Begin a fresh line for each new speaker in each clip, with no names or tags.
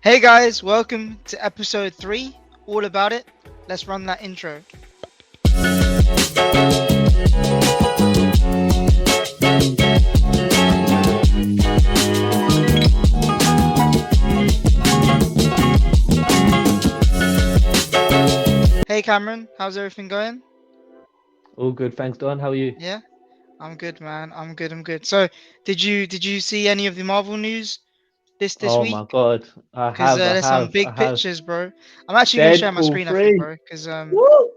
Hey guys, welcome to episode 3, all about it. Let's run that intro. Hey Cameron, how's everything going?
All good, thanks, Don. How are you?
Yeah, I'm good, man. I'm good. So, did you see any of the Marvel news this
Oh my
week?
God,
Because there's some
I
big
have.
pictures, bro. I'm actually gonna share my
Deadpool
screen, I think,
3.
bro, because
Woo!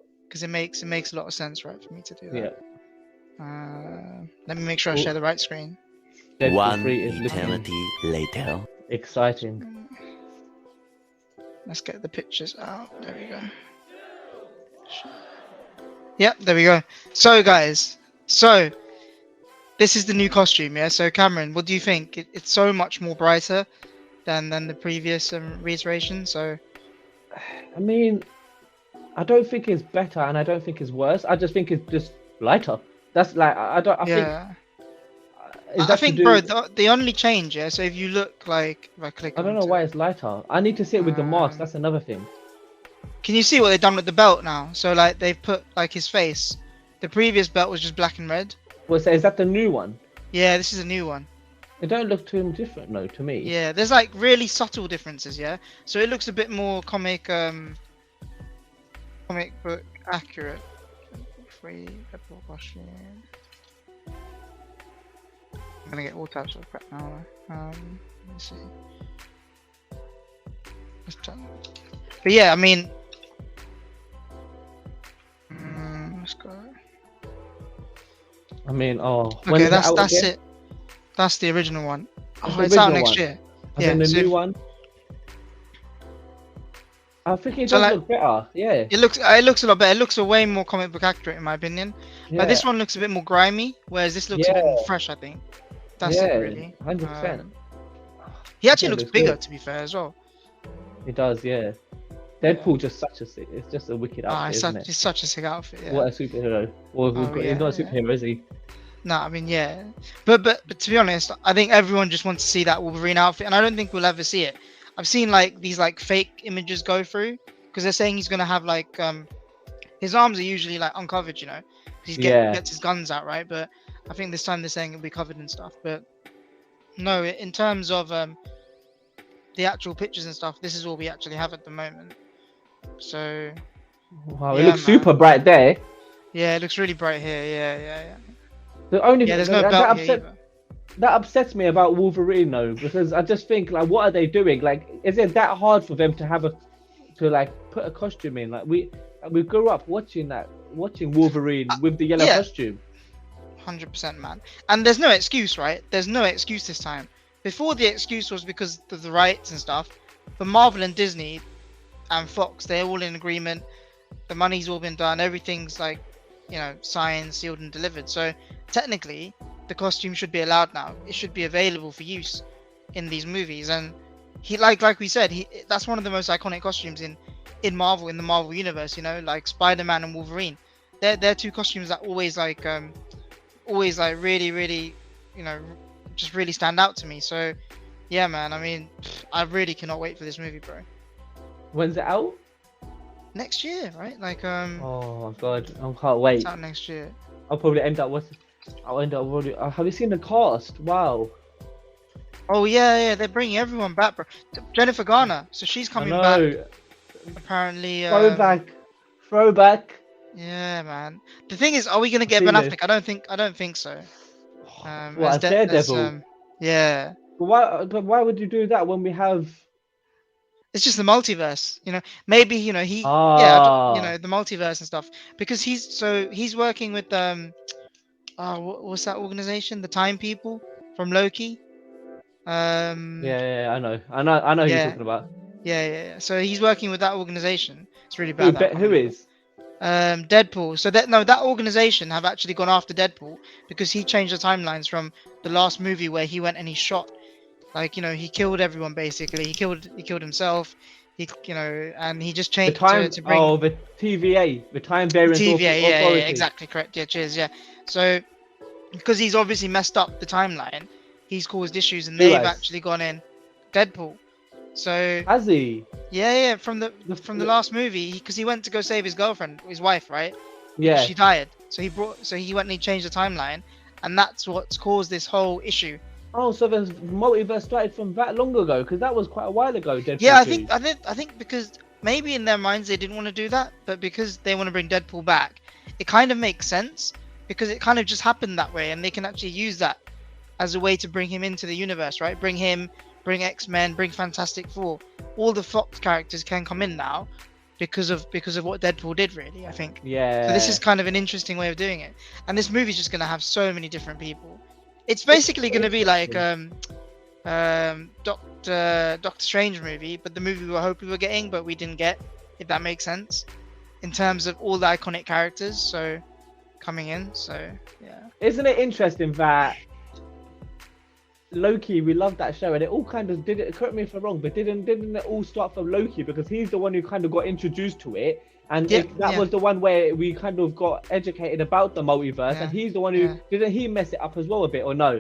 it makes a lot of sense, right, for me to do that.
Yeah.
Let me make sure I
Oh,
share the right screen.
Deadpool
One
3 is looking
eternity later.
exciting.
Let's get the pictures out. There we go. Yep, there we go. So guys, this is the new costume, yeah. So Cameron, what do you think? It's so much more brighter than the previous reiteration. So
I mean, I don't think it's better and I don't think it's worse. I just think it's just lighter. That's like, I don't, I think,
yeah,
is
I
that to
think, bro,
do,
the only change, yeah. So if you look like, if I click
I don't know
onto
why
it,
it's lighter. I need to see it with the mask.
um,
That's another thing.
can you see what they've done with the belt now? So like they've put like his face. The previous belt was just black and red.
Well, so is that the new one?
Yeah, this is a new one.
It don't look too different, no, to me.
Yeah, there's like really subtle differences, yeah. So it looks a bit more comic book accurate. Free deadpool costume. I'm gonna get all types of crap now. Let's see. Let's try. But yeah, I mean, let's go.
I mean, oh, when
Okay,
is it out
that's
again?
it. That's the original one.
That's
Oh,
the
it's out
original
next
one.
year.
And
Yeah,
then the
so
new one. I think it
so
does
like
look better. Yeah.
it looks a lot better. It looks a way more comic book accurate in my opinion. But
Yeah.
this one looks a bit more grimy, whereas this looks a bit more
Yeah.
fresh. I think that's it
Yeah.
really.
100%.
He actually
Yeah, it
looks
looks
bigger,
good.
to be fair, as well.
It does, yeah.
Yeah.
Deadpool just such a sick. It's just a wicked
Ah,
outfit, isn't it?
it's such a sick outfit. Yeah.
What a superhero. Well,
Oh
he's
yeah,
not a
yeah.
superhero, is he?
No, I mean yeah, but to be honest, I think everyone just wants to see that Wolverine outfit, and I don't think we'll ever see it. I've seen like these like fake images go through because they're saying he's gonna have like his arms are usually like uncovered, you know, 'cause
Yeah.
gets his guns out, right? But I think this time they're saying it'll be covered and stuff. But no, in terms of the actual pictures and stuff, this is all we actually have at the moment. So
Wow, it
yeah,
looks super
man.
bright there.
Yeah, it looks really bright here. Yeah.
The only
Yeah, there's
thing
no
that,
belt here either.
that upsets me about Wolverine though, because I just think like, what are they doing? Like, is it that hard for them to have to like put a costume in? Like we grew up watching Wolverine with the yellow
Yeah,
costume.
100%, man. And there's no excuse, right? There's no excuse this time. Before the excuse was because of the rights and stuff. But Marvel and Disney and Fox, they're all in agreement. The money's all been done. Everything's like, signed, sealed, and delivered. So technically, the costume should be allowed now. It should be available for use in these movies. And he, like we said, that's one of the most iconic costumes in Marvel, in the Marvel universe. You know, like Spider-Man and Wolverine. They're two costumes that always like really, just really stand out to me. So yeah, man, I mean, I really cannot wait for this movie, bro.
When's it out?
Next year, right? Like
Oh my God, I can't
it's
wait.
out next year.
I'll probably end up watching. I'll end up already. Have you seen the cast? Wow.
Oh yeah, they're bringing everyone back, bro. Jennifer Garner, so she's
I
coming back
know.
apparently.
Throwback. Throwback.
Yeah, man. The thing is, are we gonna
I've
get
seen
Ben
this.
Affleck? I don't think so.
What, as Daredevil?
Yeah,
But why would you do that when we have?
it's just the multiverse, maybe
Ah,
the multiverse and stuff, because he's working with what's that organization, the Time People from Loki. um
yeah, I know who you're
yeah
talking about.
yeah, so he's working with that organization. It's really bad that I can't
Who
remember.
is?
Deadpool. So that organization have actually gone after Deadpool because he changed the timelines from the last movie where he went and he shot, like, he killed everyone basically. He killed himself. And he just
The
changed
time?
to bring
Oh, the TVA, the Time
the
Variance
TVA. Yeah,
Authority.
exactly correct. Yeah, cheers. Yeah. So because he's obviously messed up the timeline, he's caused issues, and
Who
they've
has?
actually gone in. Deadpool. So
Has he?
yeah, from the
The-
last movie, because he went to go save his girlfriend, his wife, right? Because
Yeah.
she died. So he went and he changed the timeline, and that's what's caused this whole issue.
Oh, so the multiverse started from that long ago, because that was quite a while ago.
Yeah,
Deadpool 2.
I think because maybe in their minds they didn't want to do that, but because they want to bring Deadpool back, it kind of makes sense because it kind of just happened that way, and they can actually use that as a way to bring him into the universe, right? Bring him, bring X-Men, bring Fantastic Four. All the Fox characters can come in now because of what Deadpool did, really, I think.
Yeah.
So this is kind of an interesting way of doing it. And this movie's just gonna have so many different people. It's basically gonna be like Doctor Strange movie, but the movie we were hoping we were getting, but we didn't get, if that makes sense. In terms of all the iconic characters, so coming in, so yeah.
Isn't it interesting that Loki, we love that show, and it all kind of did it. Correct me if I'm wrong, but didn't it all start from Loki, because he's the one who kind of got introduced to it, and that was the one where we kind of got educated about the multiverse, and he's the one who didn't he mess it up as well a bit, or no?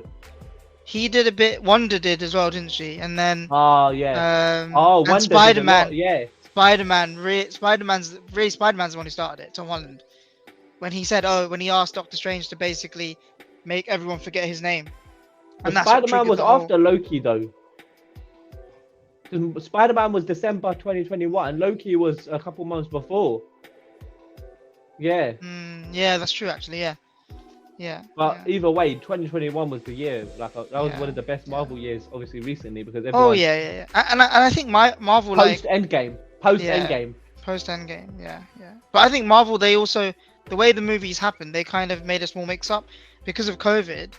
He did a bit. Wanda did as well, didn't she? And then
Wonder
and Spider-Man.
Yeah.
Spider-Man's the one who started it. Tom Holland, when he said, when he asked Doctor Strange to basically make everyone forget his name. And that's
Spider-Man was after Loki, though. Spider-Man was December 2021. Loki was a couple months before. Yeah.
Yeah, that's true, actually. Yeah.
But either way, 2021 was the year. Like that was one of the best Marvel years, obviously recently, because everyone.
Oh yeah. And I think Marvel
post Endgame. Post Endgame.
Yeah. But I think Marvel, they also, the way the movies happened, they kind of made a small mix-up because of COVID.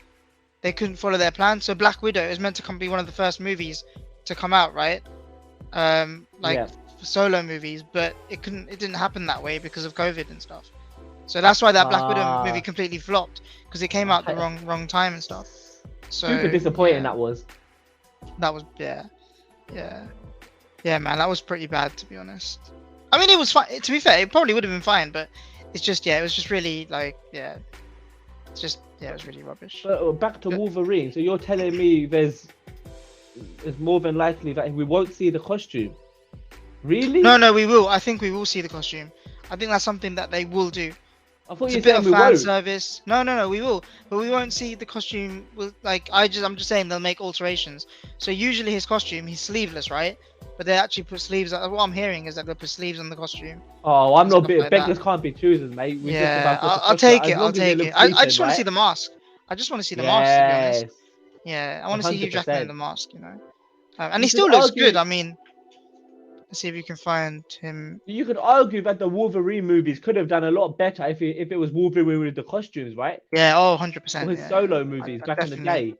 They couldn't follow their plan. So Black Widow is meant to be one of the first movies to come out, right? Solo movies, but it didn't happen that way because of COVID and stuff. So that's why that Black Widow movie completely flopped, because it came out the wrong time and stuff. So
super disappointing that was.
Yeah, man, that was pretty bad, to be honest. I mean, it was fine. To be fair, it probably would have been fine, but it's just it was just really it was really rubbish.
But back to Wolverine. So you're telling me there's more than likely that we won't see the costume? Really?
No, we will. I think we will see the costume. I think that's something that they will do.
I thought
It's
you
a bit
said
of
we
fan
won't.
service. No, we will, but we won't see the costume. I'm just saying they'll make alterations. So usually his costume, he's sleeveless, right? But they actually put sleeves. What I'm hearing is that they'll put sleeves on the costume.
Oh, I'm not
Like
beggars can't be choosers, mate.
I'll take it. I just want to see the mask. I just want to see the mask, to be honest. Yeah, I want to see Hugh Jackman in the mask, and he still looks good. I mean, let's see if you can find him.
You could argue that the Wolverine movies could have done a lot better if it was Wolverine with the costumes, right?
Yeah, 100%.
Or his solo movies back in the day.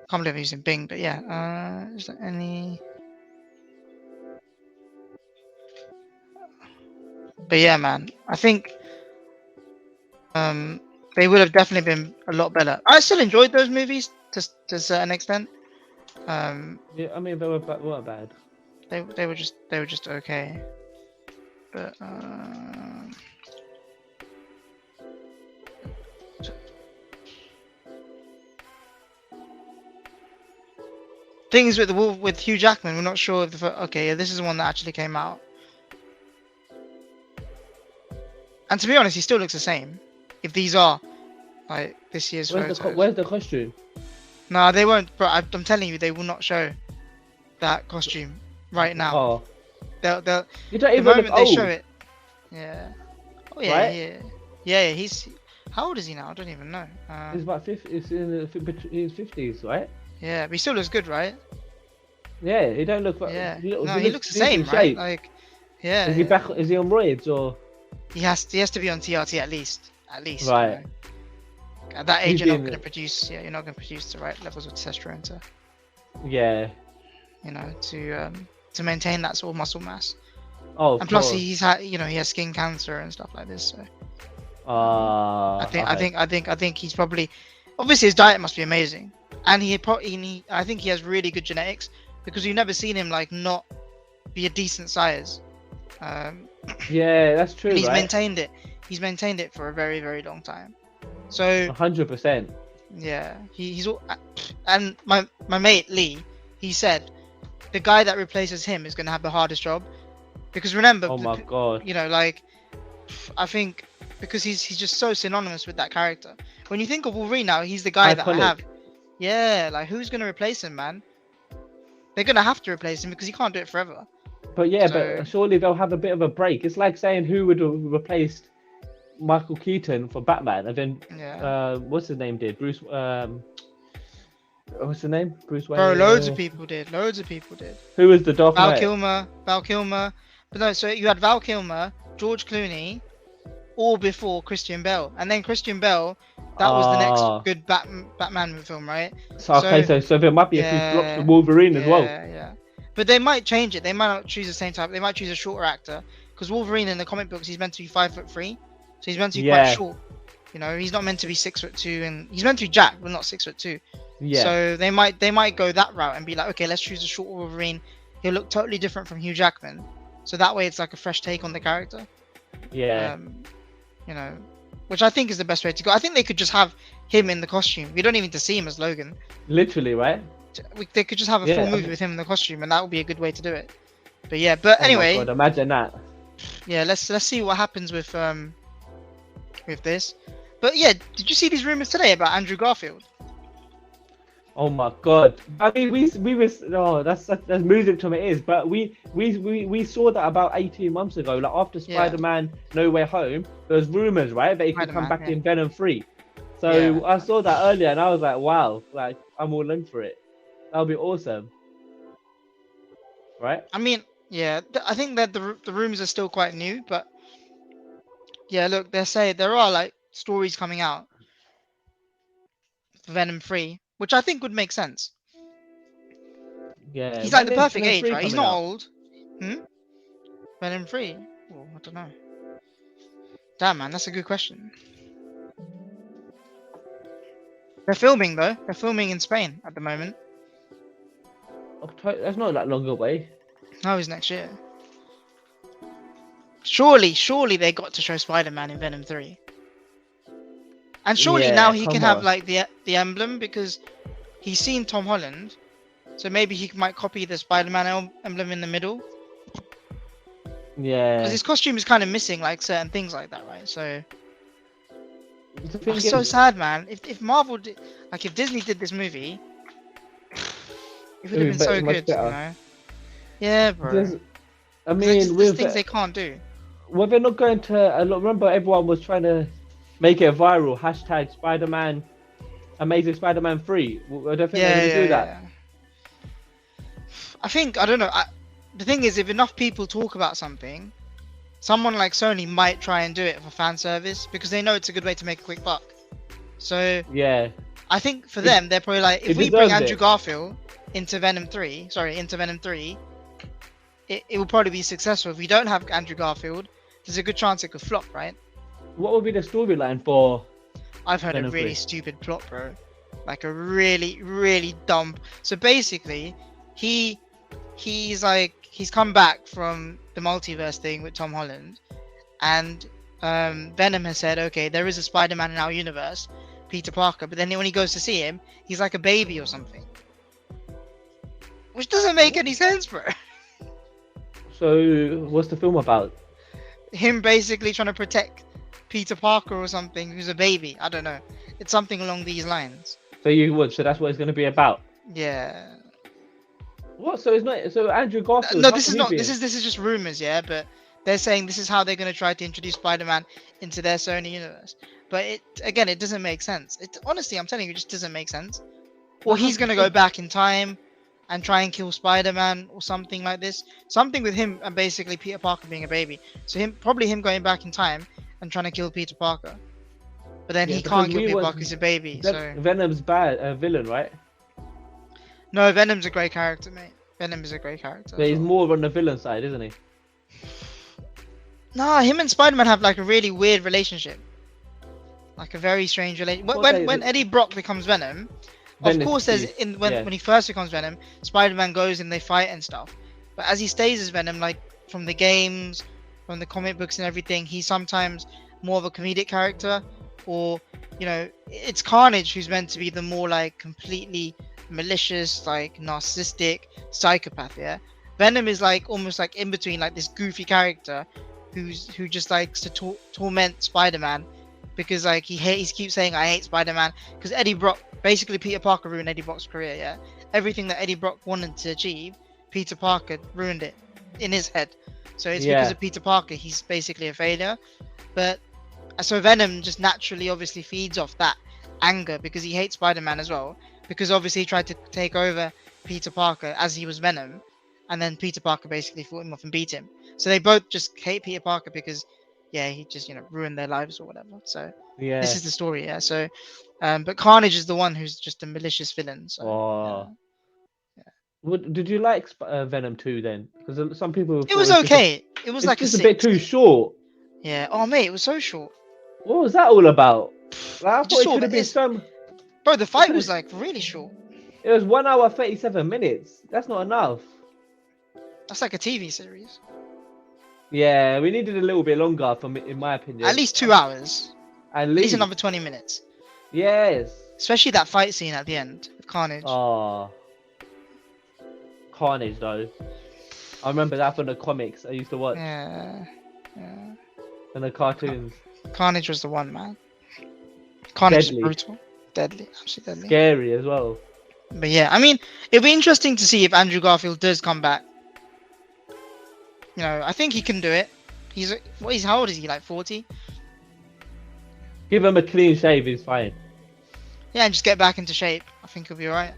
Can't believe I'm using Bing, but yeah. Is there any? But yeah, man, I think they would have definitely been a lot better. I still enjoyed those movies to a certain extent.
Yeah, I mean they weren't bad.
They were just okay. But things with Hugh Jackman, we're not sure if this is the one that actually came out. And to be honest, he still looks the same. If these are like this year's photos.
Where's the costume?
No, they won't. But I'm telling you, they will not show that costume right now.
Oh.
They'll.
You don't
The
even
moment
look
they
old.
show it. Yeah. Oh yeah,
Right?
yeah. He's how old is he now? I don't even know.
He's about 50. He's in his 50s, right?
Yeah, but he still looks good, right?
Yeah, he don't look.
Yeah.
He
looks the same, right? Like, yeah.
Is he back? Is he on roids or?
He has to be on TRT at least.
Right.
At that age,
He's
you're not
been-
going to produce. Yeah, you're not going to produce the right levels of testosterone
Yeah.
to maintain that sort of muscle mass.
Oh.
And plus, he's had, he has skin cancer and stuff like this. So I think he's probably, obviously his diet must be amazing, and I think he has really good genetics, because you've never seen him like not be a decent size.
Yeah, that's true.
And he's
right?
maintained it. He's maintained it for a very, very long time. So
100%.
yeah, he's all, and my mate Lee, he said the guy that replaces him is gonna have the hardest job, because remember,
Oh my god.
you know, like I think because he's just so synonymous with that character. When you think of Wolverine now, he's the guy that I have.
Iconic.
Yeah, like who's gonna replace him, man? They're gonna have to replace him because he can't do it forever.
But yeah,
So
but surely they'll have a bit of a break. It's like saying who would have replaced Michael Keaton for Batman, and then
yeah,
what's his name did Bruce what's the name? Bruce Wayne.
bro, loads of people did. Loads of people did.
Who was the Dark
Val
Knight?
Kilmer, Val Kilmer. But no, so you had Val Kilmer, George Clooney, all before Christian Bale, and then Christian Bale, that was the next
Ah,
good Batman film, right?
so okay, so there might be a few flops
Yeah,
with Wolverine as well.
yeah. But they might change it. They might not choose the same type. They might choose a shorter actor, because Wolverine in the comic books he's meant to be 5'3", so he's meant to be quite
Yeah,
short. You know, he's not meant to be 6'2", and he's meant to be jacked, but not 6'2".
yeah,
So they might go that route and be like, okay, let's choose a short Wolverine. He'll look totally different from Hugh Jackman, so that way it's like a fresh take on the character.
yeah.
You know, which I think is the best way to go. I think they could just have him in the costume. We don't even need to see him as Logan.
Literally, right?
They could just have a
Yeah,
full
I
movie
mean-
with him in the costume, and that would be a good way to do it. But yeah, but
Oh my
anyway,
God, imagine that.
yeah, let's see what happens with this. But yeah, did you see these rumors today about Andrew Garfield?
Oh my God. I mean, we was oh that's music to my ears. But we saw that about 18 months ago. Like after
Yeah.
Spider-Man No Way Home, there was rumors, right, that he could come
Spider-Man,
back
yeah.
in Venom 3. So
Yeah.
I saw that earlier, and I was like, wow, like I'm all in for it. That'll be awesome, right?
I mean, yeah, I think that the rumors are still quite new, but yeah, look, they're saying there are like stories coming out for Venom 3, which I think would make sense.
Yeah.
He's like
When
the
is
perfect
Venom
age,
3
right? He's
coming
not
out?
old. Venom 3? Oh, I don't know. Damn, man, that's a good question. They're filming though. They're filming in Spain at the moment.
October, that's not that long away.
No, it's next year. Surely they got to show Spider-Man in Venom 3. And surely
Yeah,
now he
come
can have
on.
like the emblem, because he's seen Tom Holland. So maybe he might copy the Spider-Man emblem in the middle.
Yeah.
Because his costume is kind of missing like certain things like that, right? So
The thing
it's so
is,
sad, man. If Marvel did, like if Disney did this movie, it would have been so
much
good, you
better.
know? Yeah, bro.
there's, I
'Cause
mean,
there's
with
things they can't do.
well, they're not going to. Remember, everyone was trying to make it viral. Hashtag Spider-Man, Amazing Spider-Man 3. I don't think they're going to do that.
Yeah. I think, I don't know. The thing is, if enough people talk about something, someone like Sony might try and do it for fan service, because they know it's a good way to make a quick buck. So
Yeah,
I think for them, they're probably like, if
it
we bring
deserves
Andrew
it.
Garfield into Venom 3, it will probably be successful. If we don't have Andrew Garfield, there's a good chance it could flop, right?
What would be the storyline for?
I've heard
Venom
a really
3.
stupid plot, bro. Like a really, really dumb. So basically, he's come back from the multiverse thing with Tom Holland, and Venom has said, okay, there is a Spider-Man in our universe, Peter Parker. But then when he goes to see him, he's like a baby or something, which doesn't make any sense, bro.
So, what's the film about?
Him basically trying to protect Peter Parker or something, who's a baby. I don't know. It's something along these lines.
So you would. So that's what it's going to be about.
Yeah.
What? So it's not. So Andrew Garfield.
No,
how
this is
can he
not.
be
This
in?
is just rumors, yeah. But they're saying this is how they're going to try to introduce Spider-Man into their Sony universe. But it doesn't make sense. It honestly, I'm telling you, it just doesn't make sense. Or
Well,
he's going to go back in time and try and kill Spider-Man or something like this. Something with him and basically Peter Parker being a baby. So probably him going back in time and trying to kill Peter Parker. But then
Yeah,
he
because
can't kill
we
Peter
was-
Parker. He's a baby. So
Venom's bad villain, right?
no, Venom's a great character, mate. Venom is a great character.
But
as
he's
well.
more on the villain side, isn't he?
Nah, him and Spider-Man have like a really weird relationship. Like a very strange relationship.
What
When
they-
Eddie Brock becomes Venom,
Then
of course
it's
there's
peace.
when
Yeah.
when he first becomes Venom, Spider-Man goes and they fight and stuff. But as he stays as Venom, like from the games, from the comic books and everything, he's sometimes more of a comedic character, or it's Carnage who's meant to be the more like completely malicious, like narcissistic psychopath. Yeah, Venom is like almost like in between, like this goofy character who just likes to torment Spider-Man because like he keeps saying I hate Spider-Man because Eddie Brock, basically Peter Parker ruined Eddie Brock's career. Yeah, everything that Eddie Brock wanted to achieve, Peter Parker ruined it in his head. So it's because
Yeah.
of Peter Parker he's basically a failure. But so Venom just naturally obviously feeds off that anger because he hates Spider-Man as well, because obviously he tried to take over Peter Parker as he was Venom, and then Peter Parker basically fought him off and beat him. So they both just hate Peter Parker because yeah, he just ruined their lives or whatever. So this
Yeah.
is the story. Yeah, so but Carnage is the one who's just a malicious villain. So
Oh.
yeah.
Did you like Venom 2 then? Because some people
It
thought
was
it's just
okay. It was
it's
like a
just a bit
6.
too short.
Yeah. Oh mate, it was so short.
What was that all about? Like, I
You
thought
just
it
saw
could have been some.
bro. The
It
fight
could
was
have.
like really short.
It was 1 hour 37 minutes. That's not enough.
That's like a TV series.
Yeah, we needed a little bit longer, in my opinion.
At least 2 hours.
At
At least
least.
another 20 minutes.
Yes.
Especially that fight scene at the end with Carnage.
Oh. Carnage though. I remember that from the comics I used to watch
Yeah.
and the cartoons.
Carnage was the one, man. Carnage
Deadly.
is brutal. Deadly. Absolutely deadly.
Scary as well.
But yeah, I mean, it'll be interesting to see if Andrew Garfield does come back. I think he can do it. How old is he? Like 40?
Give him a clean shave, he's fine.
Yeah, and just get back into shape. I think he'll be alright.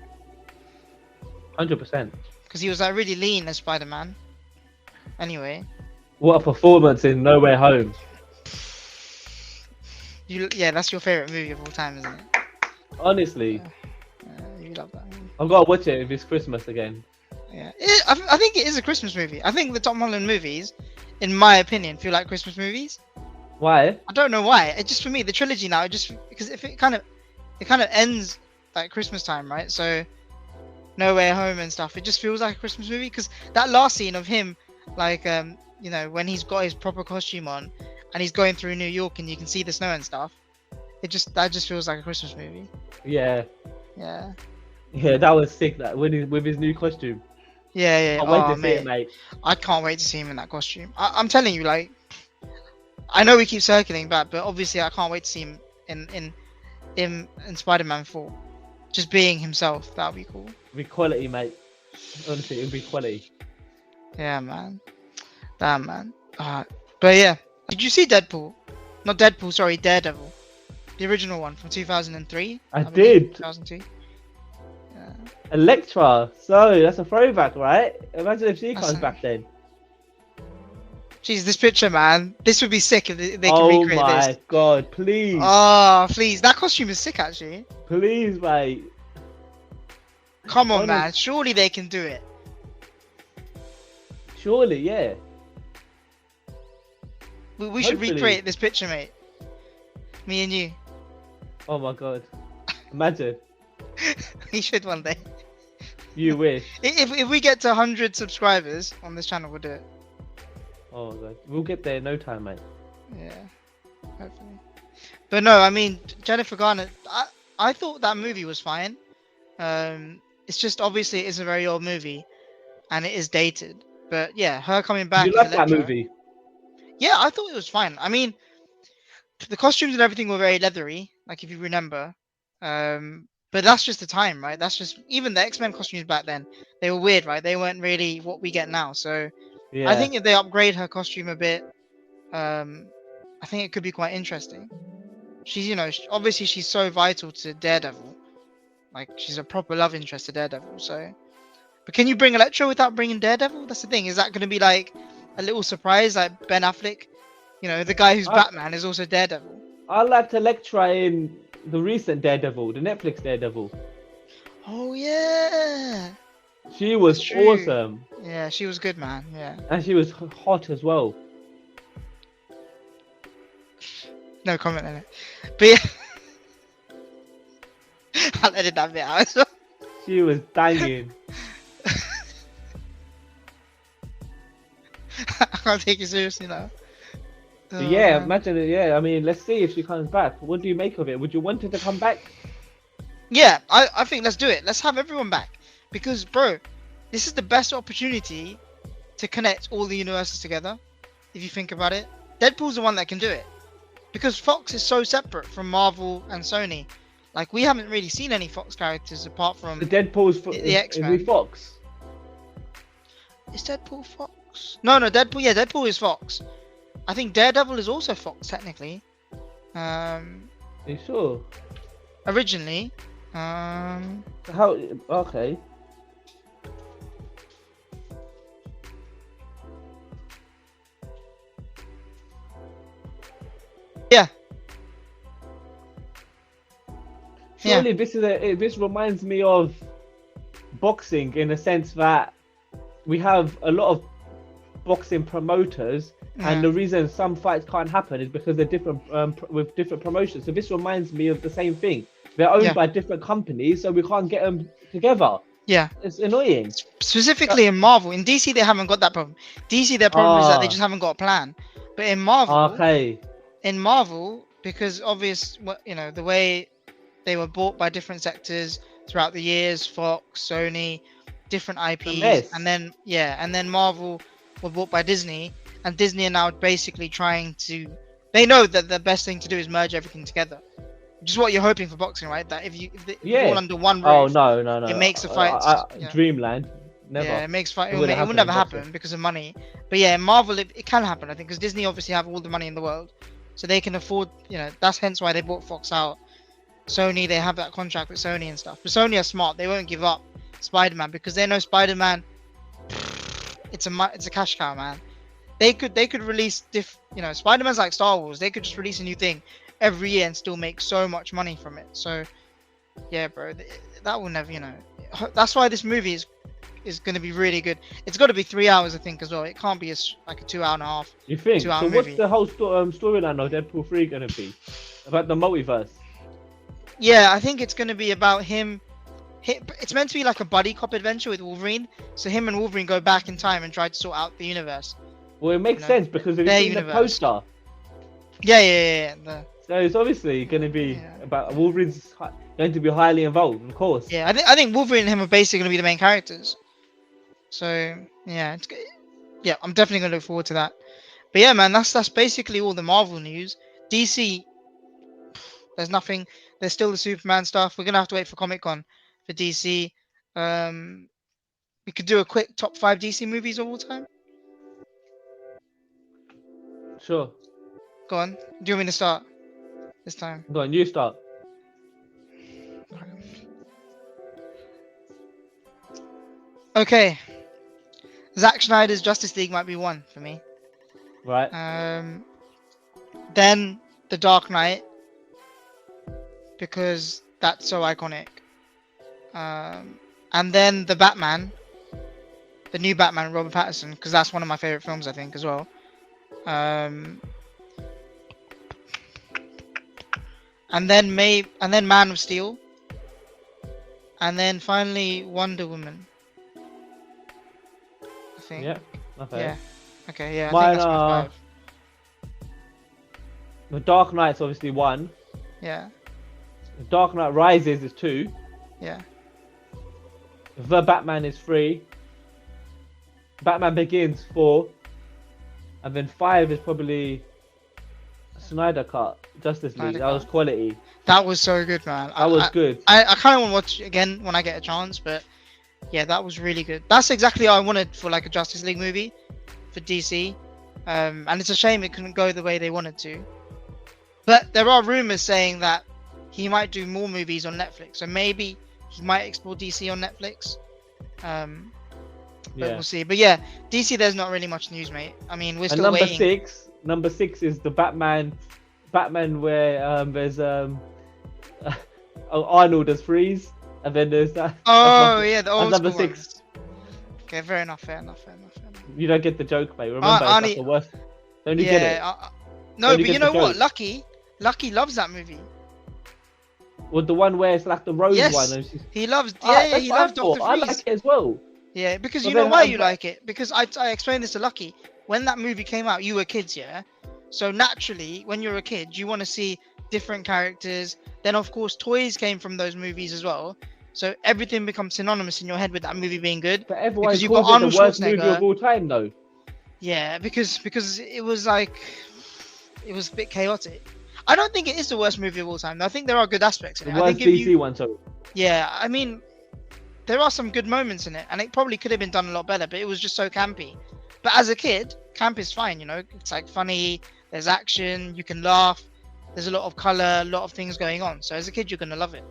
100%.
Because he was like really lean as Spider-Man. Anyway.
What a performance in No Way Home.
Yeah, that's your favorite movie of all time, isn't it?
Honestly,
You love that movie.
I've got to watch it if it's Christmas again.
Yeah, I think it is a Christmas movie. I think the Tom Holland movies, in my opinion, feel like Christmas movies.
Why?
I don't know why. It just for me, the trilogy now, because if it kind of ends like Christmas time, right? So No Way Home and stuff, it just feels like a Christmas movie. Because that last scene of him, like when he's got his proper costume on and he's going through New York and you can see the snow and stuff, that just feels like a Christmas movie.
Yeah.
Yeah.
Yeah, that was sick. That with his new costume.
Yeah.
Can't wait
Oh,
to see
mate.
it, mate.
I can't wait to see him in that costume. I'm telling you, like, I know we keep circling back, but obviously I can't wait to see him in Spider-Man 4. Just being himself, that would be cool.
It'll be quality, mate. Honestly, it'll be quality.
Yeah, man. Damn, man. But yeah, did you see Deadpool? Not Deadpool, sorry, Daredevil. The original one from 2003.
I
believe,
did.
2002. Yeah.
Electra. So that's a throwback, right? Imagine if she
That's
comes
a-
back then.
Jeez, this picture, man. This would be sick if they can
Oh
recreate
my
this.
god! Please,
Oh, please. That costume is sick, actually.
please, mate.
Come on,
Honest-
man. Surely they can do it.
Surely, yeah.
We should
Hopefully.
recreate this picture, mate. Me and you.
Oh my god. Imagine.
We should one day.
You wish.
If we get to 100 subscribers on this channel, we'll do it.
Oh my god. We'll get there in no time, mate.
Yeah, hopefully. But no, I mean Jennifer Garner. I thought that movie was fine. It's just obviously it is a very old movie, and it is dated. But yeah, her coming back.
Did you
as
like that
Elektra-
movie?
Yeah, I thought it was fine. I mean, the costumes and everything were very leathery, like if you remember. But that's just the time, right? That's just even the X-Men costumes back then. They were weird, right? They weren't really what we get now. So
Yeah.
I think if they upgrade her costume a bit, I think it could be quite interesting. She's, obviously she's so vital to Daredevil. Like she's a proper love interest to Daredevil. So, but can you bring Elektra without bringing Daredevil? That's the thing. Is that going to be like a little surprise, like Ben Affleck? The guy who's Batman is also Daredevil.
I liked Elektra in the recent Daredevil, the Netflix Daredevil.
Oh yeah.
She was
That's true.
awesome.
Yeah, she was good, man. Yeah.
And she was hot as well.
No comment on it. But yeah. I'll edit that bit out as well.
She was banging.
I can't take it seriously now.
But yeah,
man.
imagine it. Yeah, I mean, let's see if she comes back. What do you make of it? Would you want her to come back?
Yeah, I think let's do it. Let's have everyone back because, bro, this is the best opportunity to connect all the universes together. If you think about it, Deadpool's the one that can do it because Fox is so separate from Marvel and Sony. Like we haven't really seen any Fox characters apart
The
from
Deadpool's
the
is he
X-Men.
Fox?
Is Deadpool Fox? No, Deadpool. Yeah, Deadpool is Fox. I think Daredevil is also Fox technically.
Are you sure?
Originally.
How? Okay.
Yeah.
Surely this reminds me of boxing in the sense that we have a lot of boxing promoters, and the reason some fights can't happen is because they're different with different promotions. So this reminds me of the same thing. They're owned by different companies, so we can't get them together.
Yeah.
It's annoying.
Specifically in Marvel, in DC they haven't got that problem. DC their problem is that they just haven't got a plan. But in Marvel, because the way they were bought by different sectors throughout the years, Fox, Sony, different IPs, and then Marvel were bought by Disney, and Disney are now basically trying to. They know that the best thing to do is merge everything together, which is what you're hoping for boxing, right? That if you're all under one roof,
oh no,
it makes the fights.
Dreamland. Never.
Yeah, it makes fight. It will never happen because of money. But yeah, in Marvel it can happen, I think, because Disney obviously have all the money in the world, so they can afford. That's hence why they bought Fox out. Sony, they have that contract with Sony and stuff. But Sony are smart. They won't give up Spider-Man because they know Spider-Man. It's a cash cow, man. They could release Spider-Man's like Star Wars. They could just release a new thing every year and still make so much money from it. So yeah, bro, that will never. That's why this movie is going to be really good. It's got to be 3 hours, I think, as well. It can't be like a 2 hour and a half.
You think?
2 hour
So
movie.
what's the whole storyline of Deadpool 3 going to be? About the multiverse?
Yeah, I think it's going to be about him. It's meant to be like a buddy cop adventure with Wolverine. So him and Wolverine go back in time and try to sort out the universe.
Well, it makes sense because if you've seen the poster.
Yeah.
So it's obviously going to be about Wolverine's going to be highly involved, of course.
Yeah, I think Wolverine and him are basically going to be the main characters. So yeah, I'm definitely going to look forward to that. But yeah, man, that's basically all the Marvel news. DC, there's nothing. There's still the Superman stuff. We're gonna have to wait for Comic-Con for DC. We could do a quick top 5 DC movies of all time.
Sure.
Go on. Do you want me to start this time?
Go on, you start.
Okay. Zack Snyder's Justice League might be one for me.
Right.
Then The Dark Knight, because that's so iconic. And then the Batman, the new Batman, Robert Pattinson, because that's one of my favorite films, I think, as well. And then Man of Steel, and then finally Wonder Woman. I think.
Yeah. Okay.
Yeah. Okay. Yeah. I
Mine
think that's my 5.
The Dark Knight's obviously 1.
Yeah.
The Dark Knight Rises is 2.
Yeah.
The Batman is 3. Batman Begins 4. And then 5 is probably Snyder Cut, Justice League. That was quality.
That was so good, man.
That was good.
I kind of want to watch it again when I get a chance, but yeah, that was really good. That's exactly what I wanted for like a Justice League movie for DC. And it's a shame it couldn't go the way they wanted to. But there are rumors saying that he might do more movies on Netflix, so maybe he might explore DC on Netflix. But we'll see. But yeah, DC, there's not really much news, mate. I mean, we're still waiting.
Number 6 is the Batman where there's Arnold as Freeze, and then there's that.
Oh yeah, the old
number
school
6.
Ones. Okay, fair enough.
You don't get the joke, mate. Remember, it's like the worst. Don't you get it?
No, but you know what? Lucky loves that movie.
Well, the one where it's like the rose one. And
he loves. He loves Dr. Freeze.
I like it as well.
Yeah, because you know why you like it? Because I explained this to Lucky. When that movie came out, you were kids, yeah? So naturally, when you're a kid, you want to see different characters. Then of course toys came from those movies as well. So everything becomes synonymous in your head with that movie being good.
But everyone
Because you've
calls
got
it the
Arnold
worst movie
Schwarzenegger.
of all time, though.
Yeah, because it was like it was a bit chaotic. I don't think it is the worst movie of all time. I think there are good aspects in
The
it. I
worst
think if
DC
you,
one, sorry.
yeah, I mean, there are some good moments in it, and it probably could have been done a lot better, but it was just so campy. But as a kid, camp is fine, you know. It's like funny. There's action. You can laugh. There's a lot of color, a lot of things going on. So as a kid, you're gonna love it.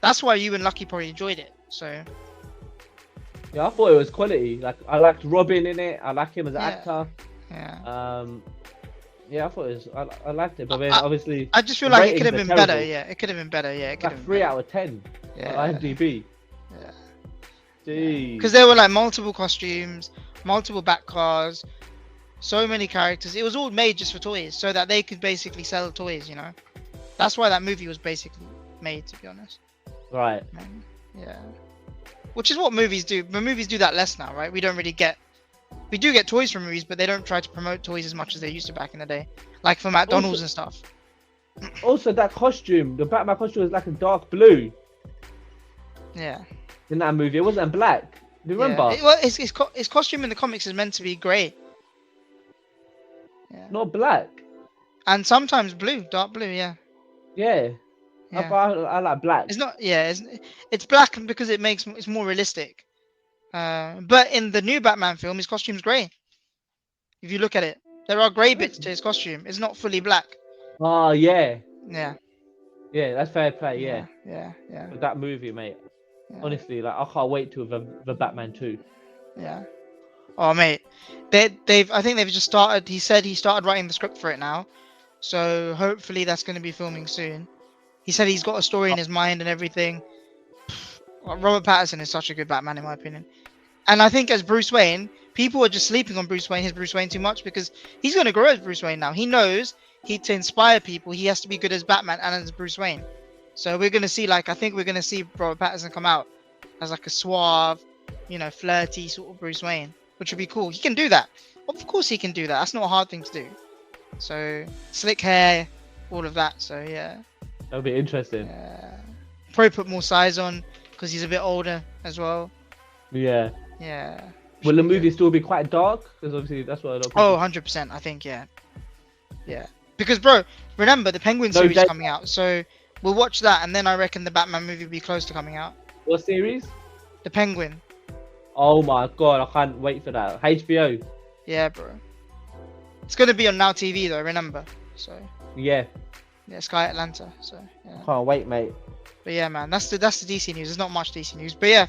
That's why you and Lucky probably enjoyed it. So
Yeah, I thought it was quality. Like, I liked Robin in it. I like him as an
Yeah.
actor.
yeah,
Yeah, I thought it was. I liked it, but then
I-
obviously
I just feel
the
like it could have
ratings
been
are
better.
terrible.
Yeah, it could have been better. Yeah, it could have
like
been
3
better.
out of 10
Yeah.
on IMDb.
Yeah.
Jeez.
Because there were like multiple costumes, multiple back cars, so many characters. It was all made just for toys, so that they could basically sell toys. You know, that's why that movie was basically made, to be honest.
Right.
Yeah. Which is what movies do. But movies do that less now, right? We don't really get. We do get toys from movies, but they don't try to promote toys as much as they used to back in the day, like for McDonald's and stuff.
Also, that costume, the Batman costume was like a dark blue
Yeah.
in that movie. It wasn't black. Do you remember?
Yeah. Well, his costume in the comics is meant to be grey. Yeah.
Not black.
And sometimes blue, dark blue. Yeah.
Yeah.
Yeah.
I like black.
It's not. Yeah. It's black because it's more realistic. But in the new Batman film, his costume's grey. If you look at it, there are grey bits to his costume. It's not fully black.
Oh, yeah.
Yeah.
Yeah, that's fair play. Yeah.
Yeah.
With that movie, mate.
Yeah.
Honestly, like, I can't wait to the Batman 2.
Yeah. Oh mate, I think they've just started. He said he started writing the script for it now, so hopefully that's going to be filming soon. He said he's got a story in his mind and everything. Robert Pattinson is such a good Batman in my opinion, and I think as Bruce Wayne, people are just sleeping on his Bruce Wayne too much because he's going to grow as Bruce Wayne now. He knows to inspire people, he has to be good as Batman and as Bruce Wayne. So we're going to see I think we're going to see Robert Pattinson come out as like a suave, flirty sort of Bruce Wayne, which would be cool. He can do that. Of course he can do that. That's not a hard thing to do. So slick hair, all of that. So yeah.
That'll be interesting.
Yeah. Probably put more size on because he's a bit older as well.
Yeah.
Yeah.
Will the
Should be
movie
good.
still be quite dark? Because obviously that's what a lot of people...
Oh, 100%. I think yeah. Yeah. Because bro, remember the Penguin
No
series is
date.
coming out, so we'll watch that, and then I reckon the Batman movie will be close to coming out.
What series?
The Penguin.
Oh my god, I can't wait for that. HBO.
Yeah, bro. It's gonna be on Now TV though. Remember. So
Yeah.
yeah, Sky Atlanta. So yeah.
Can't wait, mate.
But yeah, man, that's the DC news. There's not much DC news, but yeah,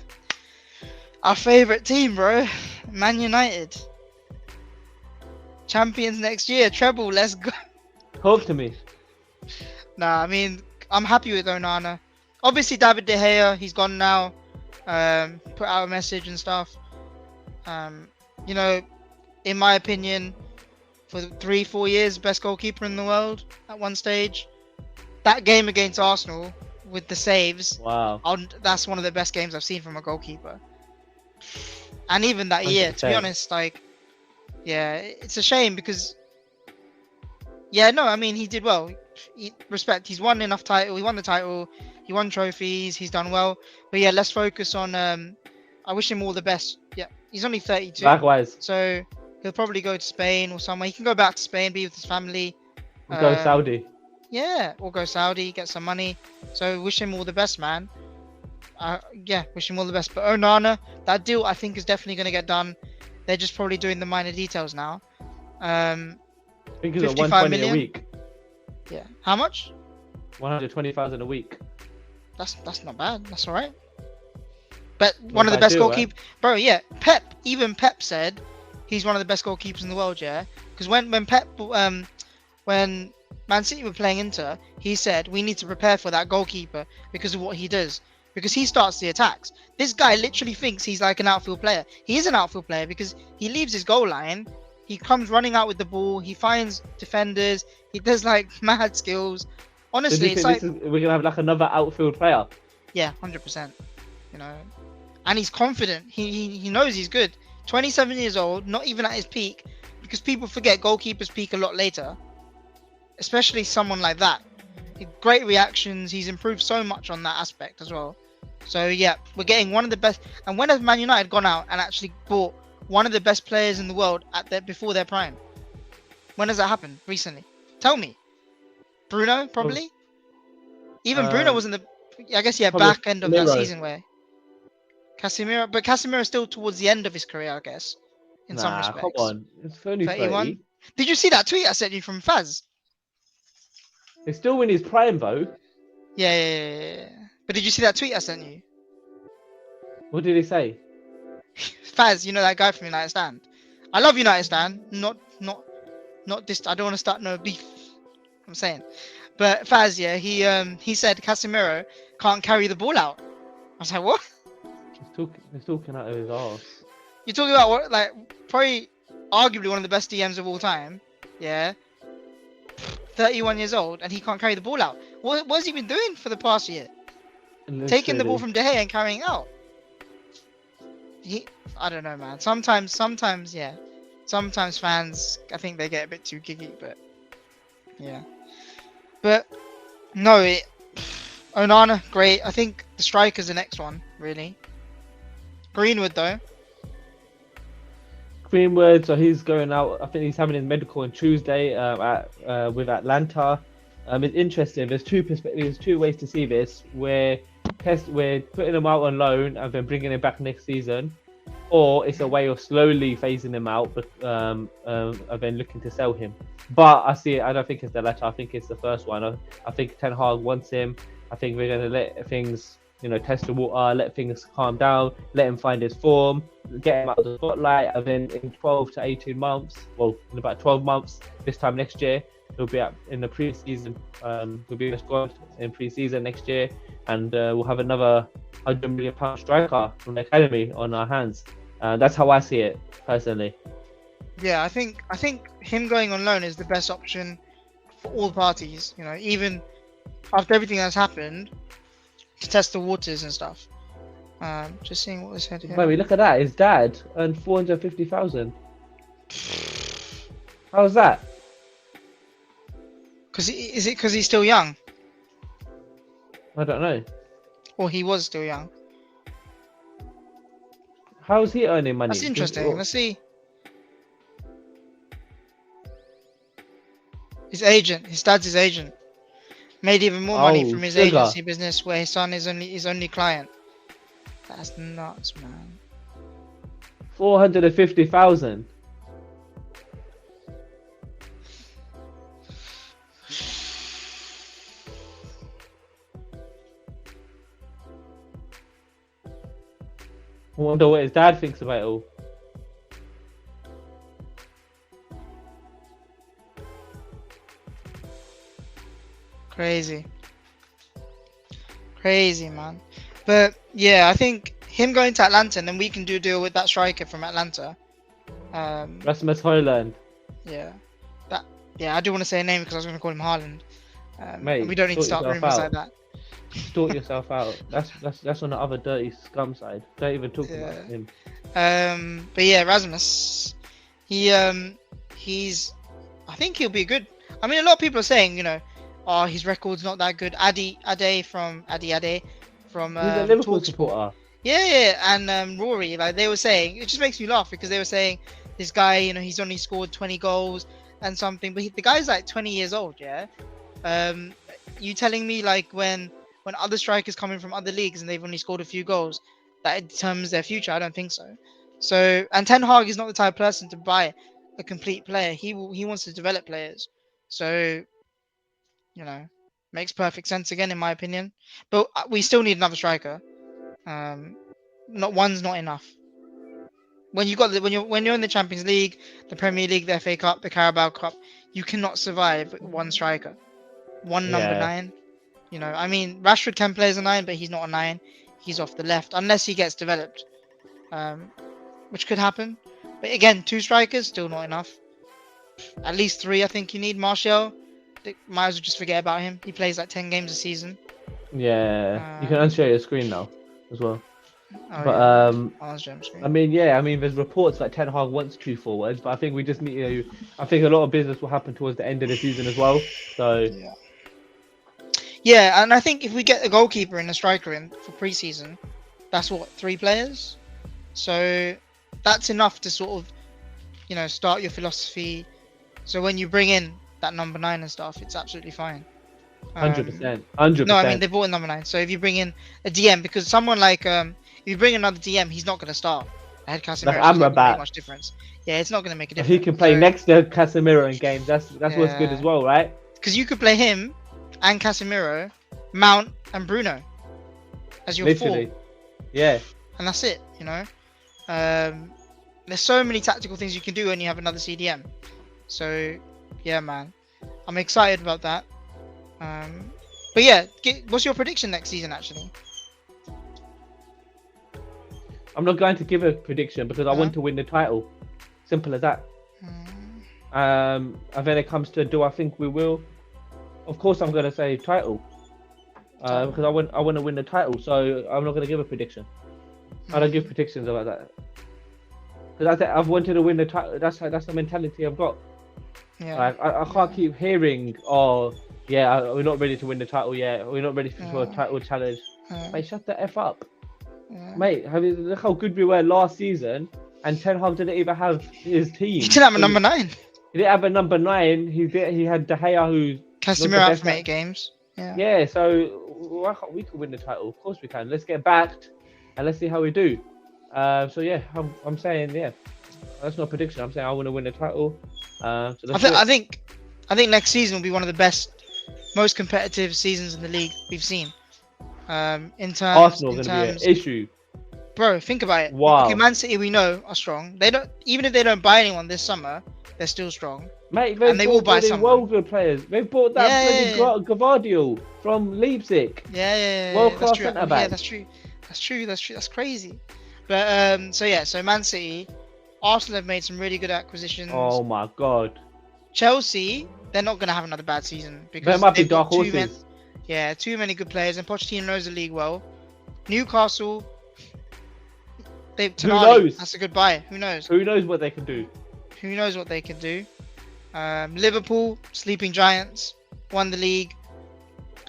our favorite team, bro, Man United, champions next year, treble. Let's go.
Talk to me.
Nah, I mean, I'm happy with Onana. Obviously, David De Gea, he's gone now. Put out a message and stuff. In my opinion, for 3-4 years, best goalkeeper in the world at one stage. That game against Arsenal with the saves,
Wow.
that's one of the best games I've seen from a goalkeeper. And even that year, to be
100%.
honest, yeah, it's a shame because, yeah, no, I mean, he did well. Respect, he's won enough title. He won the title. He won trophies. He's done well. But yeah, let's focus on. I wish him all the best. Yeah, he's only 32,
Likewise.
so he'll probably go to Spain or somewhere. He can go back to Spain, be with his family.
Go Saudi.
Yeah, or go Saudi, get some money. So wish him all the best, man. Yeah, wish him all the best. But Onana, that deal I think is definitely going to get done. They're just probably doing the minor details now.
I think it's
55
120
million?
a week.
Yeah. How much?
120,000 a week.
That's not bad. That's all right. But one of the
bad
best
deal,
goalkeepers, bro. Yeah, even Pep said he's one of the best goalkeepers in the world. Yeah, because when Man City were playing Inter, he said we need to prepare for that goalkeeper because of what he does. Because he starts the attacks. This guy literally thinks he's like an outfield player. He is an outfield player because he leaves his goal line. He comes running out with the ball. He finds defenders. He does like mad skills. Honestly, it's like
we're gonna have like another outfield player.
yeah, 100%. And he's confident. He knows he's good. 27 years old, not even at his peak, because people forget goalkeepers peak a lot later, especially someone like that. Great reactions. He's improved so much on that aspect as well. So yeah, we're getting one of the best. And when has Man United gone out and actually bought one of the best players in the world before their prime? When has that happened recently? Tell me. Bruno probably. Even Bruno was in the, I guess yeah,
Probably
back end of that
Miro.
season where Casemiro, but Casemiro still towards the end of his career, I guess, in some
Nah, come
respects.
on. It's only
31.
30.
Did you see that tweet I sent you from Faz?
He's still in his prime though.
Yeah. But did you see that tweet I sent you?
What did he say?
Faz, you know that guy from United Stand. I love United Stand. Not this. I don't want to start no beef. I'm saying, but Faz, yeah, he said Casemiro can't carry the ball out. I was like, what?
He's talking out of his arse.
You're talking about what? Like probably, arguably one of the best DMs of all time. Yeah. 31 years old and he can't carry the ball out. What has he been doing for the past year? Taking the ball from De Gea and carrying it out. I don't know, man. Sometimes, yeah. Sometimes fans, I think they get a bit too giggy, but yeah. But no, Onana, great. I think the striker's the next one, really. Greenwood, though.
Greenwood, so he's going out. I think he's having his medical on Tuesday with Atlanta. It's interesting. There's two perspectives. There's two ways to see this. We're putting him out on loan and then bringing him back next season, or it's a way of slowly phasing him out, but and then looking to sell him. But I see it. I don't think it's the latter. I think it's the first one. I think Ten Hag wants him. I think we're going to let things, test the water, let things calm down, let him find his form, get him out of the spotlight, and then in 12 to 18 months, well, in about 12 months, this time next year, he'll be in the pre-season. He'll be in the squad in pre-season next year, and we'll have another £100 million striker from the academy on our hands. That's how I see it personally.
Yeah, I think him going on loan is the best option for all parties. Even after everything that's happened, to test the waters and stuff. Just seeing what was said here.
Maybe look at that. His dad earned 450,000. How's that?
Is it because he's still young?
I don't know.
Or he was still young?
How is he earning money?
That's interesting. Let's see. His dad's his agent. Made even more money from his agency business where his son is his only client. That's nuts, man.
450,000. I wonder what his dad thinks about it all.
Crazy, man. But yeah, I think him going to Atlanta and then we can do a deal with that striker from Atlanta.
Rasmus Højlund.
Yeah. I do want to say a name because I was going to call him Haaland.
Mate,
we don't need to start rumors like that.
Sort yourself out. That's on the other dirty scum side. Don't even talk about him.
But yeah, Rasmus, he's. I think he'll be good. I mean, a lot of people are saying, his record's not that good. Ade from.
He's a Liverpool supporter.
Yeah, and Rory, like they were saying, it just makes me laugh because they were saying this guy, he's only scored 20 goals and something, but the guy's like 20 years old, yeah. You telling me like when other strikers come in from other leagues and they've only scored a few goals, that it determines their future? I don't think so. So, and Ten Hag is not the type of person to buy a complete player. He wants to develop players. So, makes perfect sense again in my opinion. But we still need another striker. One's not enough. When you're in the Champions League, the Premier League, the FA Cup, the Carabao Cup, you cannot survive with one striker, number 9. I mean, Rashford can play as a 9, but he's not a 9. He's off the left unless he gets developed, which could happen. But again, 2 strikers still not enough. At least 3, I think you need. Martial, might as well just forget about him. He plays like 10 games a season.
Yeah, you can unshare your screen now as well.
Oh,
but I mean, there's reports that Ten Hag wants 2 forwards, but I think we just need I think a lot of business will happen towards the end of the season as well. So
Yeah, and I think if we get a goalkeeper and a striker in for pre-season, that's what 3 players. So that's enough to sort of start your philosophy. So when you bring in that number 9 and stuff, it's absolutely fine.
100%, 100%.
No, I mean they bought a number 9. So if you bring in a DM, because someone like if you bring another DM, he's not going to start. I had Casemiro.
Like
It's not going to make
Amrabat.
much difference. Yeah, it's not going to make a difference.
He can play
So-
next to Casemiro in games. That's what's good as well, right?
Because you could play him and Casemiro, Mount and Bruno as your
Literally.
4,
Yeah.
and that's it. There's so many tactical things you can do when you have another CDM. So yeah, man, I'm excited about that. But yeah, what's your prediction next season? Actually,
I'm not going to give a prediction because I want to win the title. Simple as that. And then it comes to, do I think we will? Of course, I'm going to say title. Because I want to win the title, so I'm not going to give a prediction. I don't give predictions about that. Because I've wanted to win the title. That's the mentality I've got.
yeah,
Like, I can't keep hearing, oh, yeah, we're not ready to win the title yet. We're not ready for a title challenge. Mate, shut the F up. Mate, look how good we were last season, and Ten Hag didn't even have his team.
he didn't have a number 9.
He didn't have a number 9. He had De Gea, who
Casemiro out for 8 games. Yeah.
Yeah, so why can't we win the title? Of course we can. Let's get backed, and let's see how we do. So yeah, I'm saying that's not a prediction. I'm saying I want to win the title. So
I think next season will be one of the best, most competitive seasons in the league we've seen. In terms,
Arsenal going to be an issue.
Bro, think about it.
Wow.
Okay, Man City we know are strong. They don't, even if they don't buy anyone this summer, they're still strong.
Mate,
and they will buy someone.
world good players. They bought that bloody Gavardiol from Leipzig.
Yeah.
World
That's
class
true.
centre back.
Yeah, that's true. That's crazy. But so Man City, Arsenal have made some really good acquisitions.
Oh my god.
Chelsea, they're not gonna have another bad season because
They might be
they've got
dark
too
horses.
too many good players, and Pochettino knows the league well. Newcastle,
knows?
That's a good buy. Who knows?
Who knows what they can do?
Who knows what they can do? Liverpool, sleeping giants, won the league,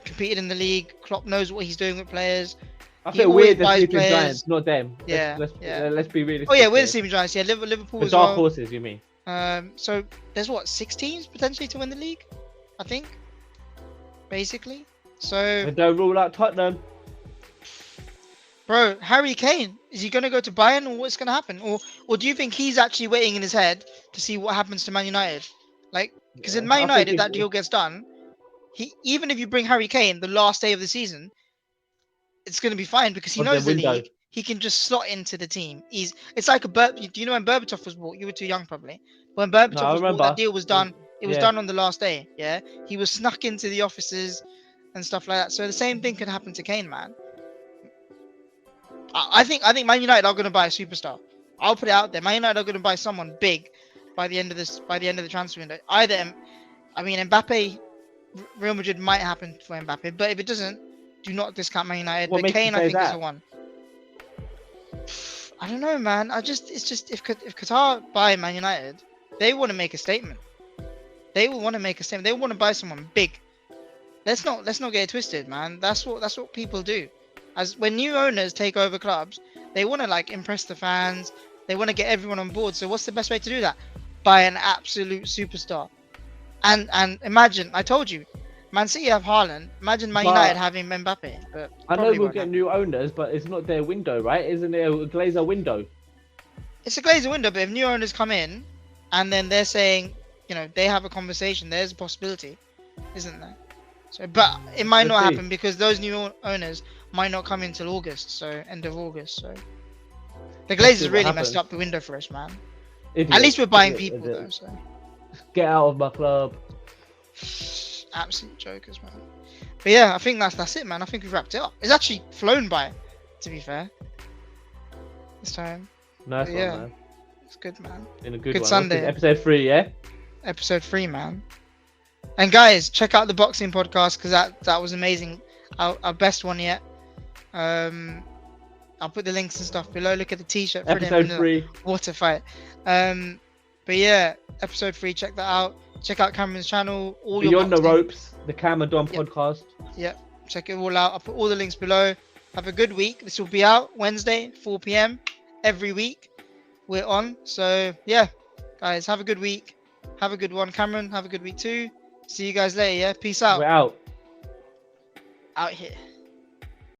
competed in the league. Klopp knows what he's doing with players.
I
He
feel
always
weird the
buys
sleeping
players.
giants, not them.
Yeah,
Let's be realistic.
Oh yeah, we're the
here.
sleeping giants. Yeah, Liverpool
The
as
dark
well.
horses, you mean?
So there's 6 teams potentially to win the league, I think. Basically. So
And don't rule out Tottenham.
bro, Harry Kane, is he gonna go to Bayern, or what's gonna happen? Or do you think he's actually waiting in his head to see what happens to Man United? Like, because in Man
I think
United, if
if-
that deal gets done, even if you bring Harry Kane the last day of the season, it's gonna be fine because he
Of the
knows the
window.
league. He can just slot into the team. It's like do you know when Berbatov was bought? You were too young probably. When Berbatov
No, I
was bought,
remember.
that deal was done. It was
Yeah.
done on the last day. Yeah, he was snuck into the offices and stuff like that. So the same thing could happen to Kane, man. I think Man United are going to buy a superstar. I'll put it out there. Man United are going to buy someone big by the end of the transfer window. Mbappe, Real Madrid might happen for Mbappe, but if it doesn't, do not discount Man United.
What
But
makes you
Kane, I
say
think, is
that?
the one. I don't know, man. It's just if Qatar buy Man United, they want to make a statement. They will want to make a statement. They want to buy someone big. Let's not get it twisted, man. That's what people do. As when new owners take over clubs, they want to impress the fans. They want to get everyone on board. So what's the best way to do that? Buy an absolute superstar. And imagine, I told you, Man City have Haaland. Imagine Man
But-
United having Mbappe. But
I know
probably
we'll
won't
get
happen.
new owners, but it's not their window, right? Isn't it a Glazer window?
It's a Glazer window, but if new owners come in, and then they're saying, they have a conversation, there's a possibility, isn't there? So, but it might
Let's
not
see.
happen because those new owners might not come in till August, so end of August. So the
Let's see
Glazers
what
really
happens.
messed up the window for us, man.
Idiot,
At least we're buying
idiot,
people
idiot.
though, so
Get out of my club.
absolute jokers, man. But yeah, I think that's it, man. I think we've wrapped it up. It's actually flown by, to be fair. This time,
Nice one,
Yeah.
man.
it's good, man.
In a good
Good
one. What's
Sunday.
this, episode 3, yeah?
Episode 3, man. And guys, check out the boxing podcast because that was amazing. Our best one yet. I'll put the links and stuff below. Look at the t-shirt.
Episode 3.
Water fight. But yeah, episode 3. Check that out. Check out Cameron's channel. All your
Beyond the
boxing-
Ropes, the Cam and Don
Yep.
podcast.
Yep, check it all out. I'll put all the links below. Have a good week. This will be out Wednesday, 4 p.m. every week. We're on. So yeah, guys, have a good week. Have a good one, Cameron. Have a good week too. See you guys later. Yeah, peace
We're
out.
out.
Out here.